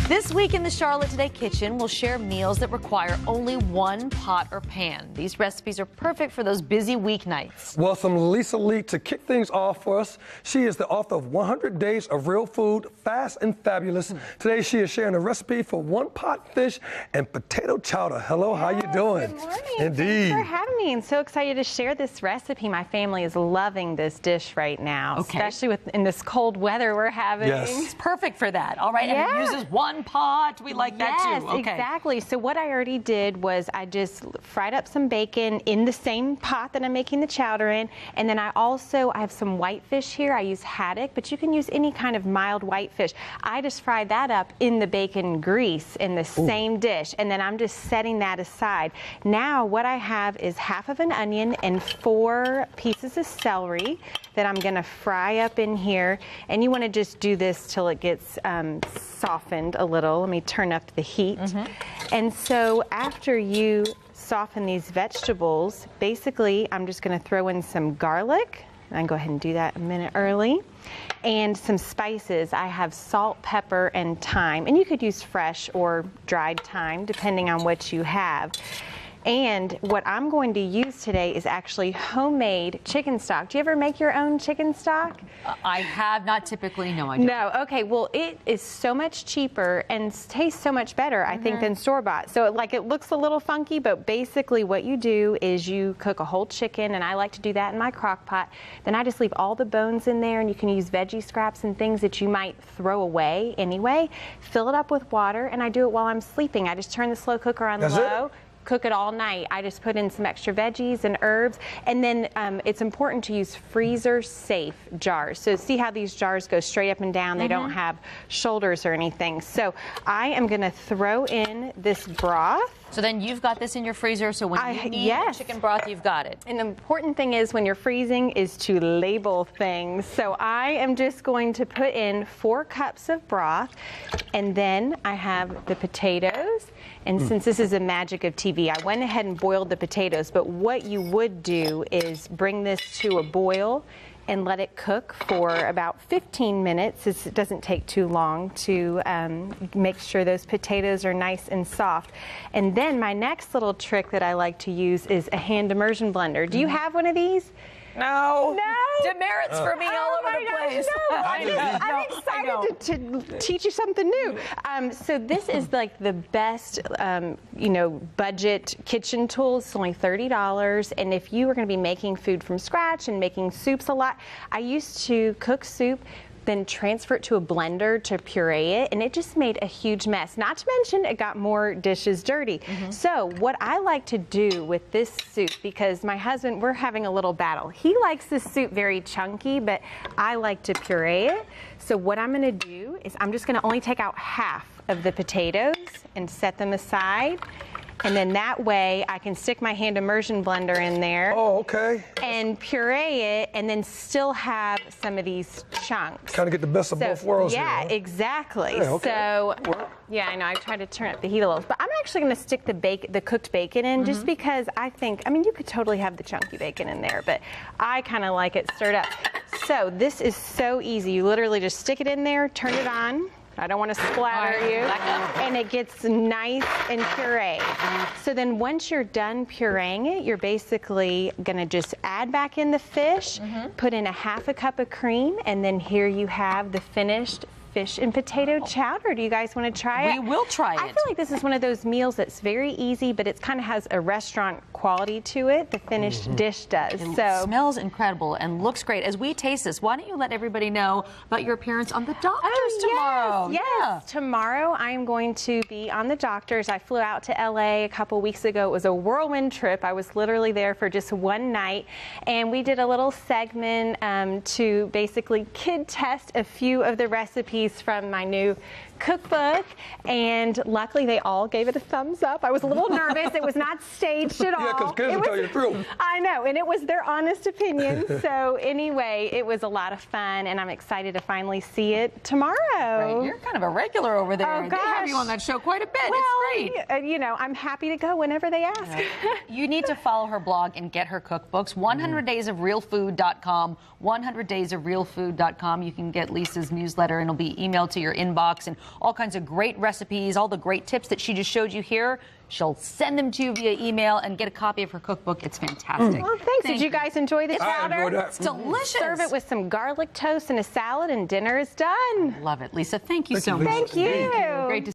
This week in the Charlotte Today Kitchen, we'll share meals that require only one pot or pan. These recipes are perfect for those busy weeknights. Welcome Lisa Lee to kick things off for us. She is the author of 100 Days of Real Food, Fast and Fabulous. Today she is sharing a recipe for one-pot fish and potato chowder. Hello, how you doing? Good morning. Indeed. Thanks for having me. I'm so excited to share this recipe. My family is loving this dish right now, especially in this cold weather we're having. Yes. It's perfect for that. All right, and it uses one pot. We like that too. Yes, exactly. So what I already did was I just fried up some bacon in the same pot that I'm making the chowder in, and then I have some whitefish here. I use haddock, but you can use any kind of mild whitefish. I just fried that up in the bacon grease in the same dish, and then I'm just setting that aside. Now what I have is half of an onion and 4 pieces of celery that I'm going to fry up in here, and you want to just do this till it gets softened a little. Let me turn up the heat. And so after you soften these vegetables, basically I'm just going to throw in some garlic. I can go ahead and do that a minute early. And some spices. I have salt, pepper, and thyme. And you could use fresh or dried thyme depending on what you have. And what I'm going to use today is actually homemade chicken stock. Do you ever make your own chicken stock? I have not typically, no I don't. No, okay, well it is so much cheaper and tastes so much better, I think, than store-bought. So it looks a little funky, but basically what you do is you cook a whole chicken, and I like to do that in my crock pot. Then I just leave all the bones in there, and you can use veggie scraps and things that you might throw away anyway. Fill it up with water, and I do it while I'm sleeping. I just turn the slow cooker on low. Cook it all night. I just put in some extra veggies and herbs, and then it's important to use freezer safe jars. So see how these jars go straight up and down? They don't have shoulders or anything. So I am going to throw in this broth. So then you've got this in your freezer, so when you need chicken broth, you've got it. And the important thing is when you're freezing is to label things. So I am just going to put in 4 cups of broth, and then I have the potatoes. And since this is a magic of TV, I went ahead and boiled the potatoes, but what you would do is bring this to a boil and let it cook for about 15 minutes. It doesn't take too long to make sure those potatoes are nice and soft. And then my next little trick that I like to use is a hand immersion blender. Do you have one of these? No. No? Demerits for me all over the place. No. I'm excited to teach you something new. So this is like the best, budget kitchen tool. It's only $30. And if you were going to be making food from scratch and making soups a lot, I used to cook soup, then transfer it to a blender to puree it, and it just made a huge mess. Not to mention, it got more dishes dirty. So what I like to do with this soup, because my husband, we're having a little battle. He likes this soup very chunky, but I like to puree it. So what I'm gonna do is I'm just gonna only take out half of the potatoes and set them aside. And then that way I can stick my hand immersion blender in there. Oh, okay. And puree it, and then still have some of these chunks. Kind of get the best of both worlds here. Yeah, exactly. Yeah, okay. So, yeah, I know, I tried to turn up the heat a little, but I'm actually going to stick the cooked bacon in just because I think, you could totally have the chunky bacon in there, but I kind of like it stirred up. So this is so easy. You literally just stick it in there, turn it on. I don't want to splatter you. And it gets nice and puree. So then once you're done pureeing it, you're basically going to just add back in the fish, put in a half a cup of cream, and then here you have the finished fish and potato chowder. Do you guys want to try it? We will try it. I feel like this is one of those meals that's very easy, but it kind of has a restaurant quality to it. The finished dish does. It smells incredible and looks great. As we taste this, why don't you let everybody know about your appearance on The Doctors tomorrow? Yes. Tomorrow I am going to be on The Doctors. I flew out to LA a couple weeks ago. It was a whirlwind trip. I was literally there for just one night, and we did a little segment to basically kid test a few of the recipes from my new cookbook, and luckily they all gave it a thumbs up. I was a little nervous. It was not staged at all. Yeah, because kids will tell you the truth. I know, and it was their honest opinion. So anyway, it was a lot of fun, and I'm excited to finally see it tomorrow. Right. You're kind of a regular over there. Oh, They have you gosh. on that show quite a bit. Well, It's great. you know, I'm happy to go whenever they ask. You need to follow her blog and get her cookbooks. 100daysofrealfood.com. 100daysofrealfood.com. You can get Lisa's newsletter, and it'll be emailed to your inbox, and all kinds of great recipes, all the great tips that she just showed you here. She'll send them to you via email and get a copy of her cookbook. It's fantastic. Well, thanks. Did you guys enjoy the I chowder? enjoyed that. It's delicious. Serve it with some garlic toast and a salad, and dinner is done. Love it. Lisa, thank you so you, much. Lisa. Thank you. Great to